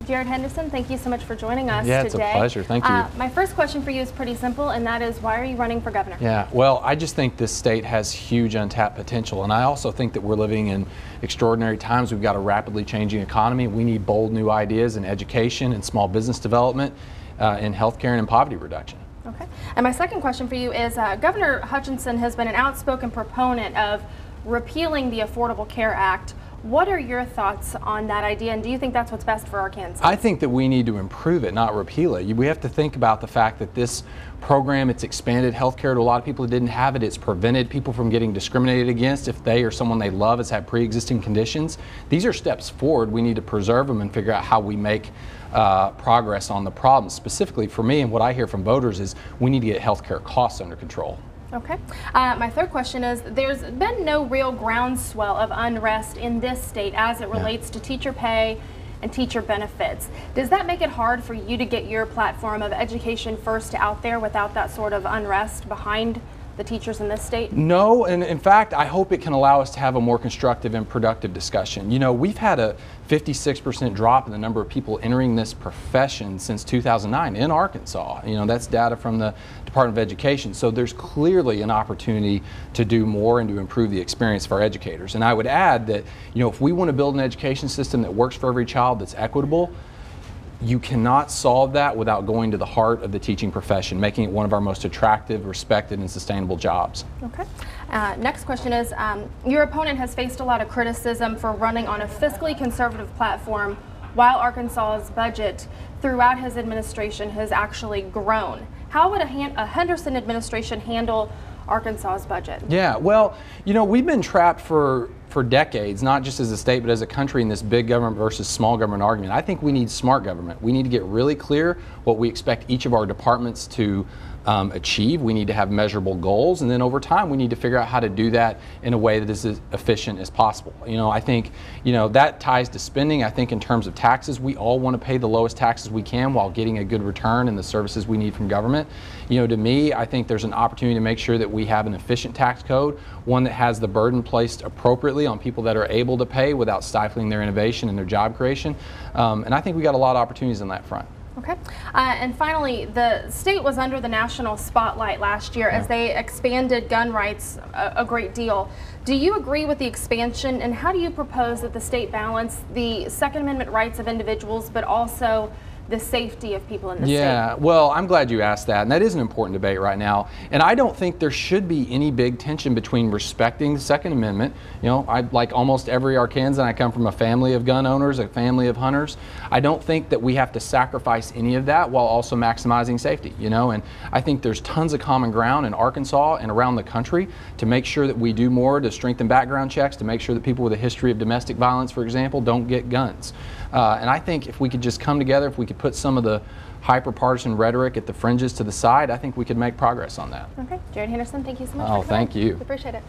Jared Henderson, thank you so much for joining us today. It's a pleasure. Thank you. My first question for you is pretty simple, and that is, why are you running for governor? Yeah, well, I just think this state has huge untapped potential, and I also think that we're living in extraordinary times. We've got a rapidly changing economy. We need bold new ideas in education and small business development, in healthcare and in poverty reduction. Okay. And my second question for you is, Governor Hutchinson has been an outspoken proponent of repealing the Affordable Care Act. What are your thoughts on that idea, and do you think that's what's best for Arkansas? I think that we need to improve it, not repeal it. We have to think about the fact that this program, it's expanded health care to a lot of people who didn't have it. It's prevented people from getting discriminated against if they or someone they love has had pre-existing conditions. These are steps forward. We need to preserve them and figure out how we make progress on the problem. Specifically for me, and what I hear from voters is we need to get health care costs under control. Okay. My third question is, there's been no real groundswell of unrest in this state as it relates to teacher pay and teacher benefits. Does that make it hard for you to get your platform of education first out there without that sort of unrest behind the teachers in this state? No, and in fact, I hope it can allow us to have a more constructive and productive discussion. You know, we've had a 56% drop in the number of people entering this profession since 2009 in Arkansas. You know, that's data from the Department of Education. So there's clearly an opportunity to do more and to improve the experience for our educators. And I would add that, you know, if we want to build an education system that works for every child, that's equitable, you cannot solve that without going to the heart of the teaching profession, making it one of our most attractive, respected, and sustainable jobs. Okay. Next question is, your opponent has faced a lot of criticism for running on a fiscally conservative platform while Arkansas's budget throughout his administration has actually grown. How would a Henderson administration handle Arkansas's budget? Yeah, well, you know, we've been trapped for decades, not just as a state, but as a country, in this big government versus small government argument. I think we need smart government. We need to get really clear what we expect each of our departments to achieve. We need to have measurable goals, and then over time we need to figure out how to do that in a way that is as efficient as possible. You know, I think, you know, that ties to spending. I think in terms of taxes, we all want to pay the lowest taxes we can while getting a good return in the services we need from government. You know, to me, I think there's an opportunity to make sure that we have an efficient tax code, one that has the burden placed appropriately on people that are able to pay without stifling their innovation and their job creation. And I think we got a lot of opportunities on that front. Okay. And finally, the state was under the national spotlight last year as they expanded gun rights a great deal. Do you agree with the expansion, and how do you propose that the state balance the Second Amendment rights of individuals but also the safety of people in the state? Yeah, well, I'm glad you asked that, and that is an important debate right now. And I don't think there should be any big tension between respecting the Second Amendment. You know, like almost every Arkansan, I come from a family of gun owners, a family of hunters. I don't think that we have to sacrifice any of that while also maximizing safety, you know, and I think there's tons of common ground in Arkansas and around the country to make sure that we do more to strengthen background checks, to make sure that people with a history of domestic violence, for example, don't get guns. And I think if we could just come together, if we could put some of the hyper-partisan rhetoric at the fringes to the side, I think we could make progress on that. Okay. Jared Henderson, thank you so much. Oh, thank you. Appreciate it.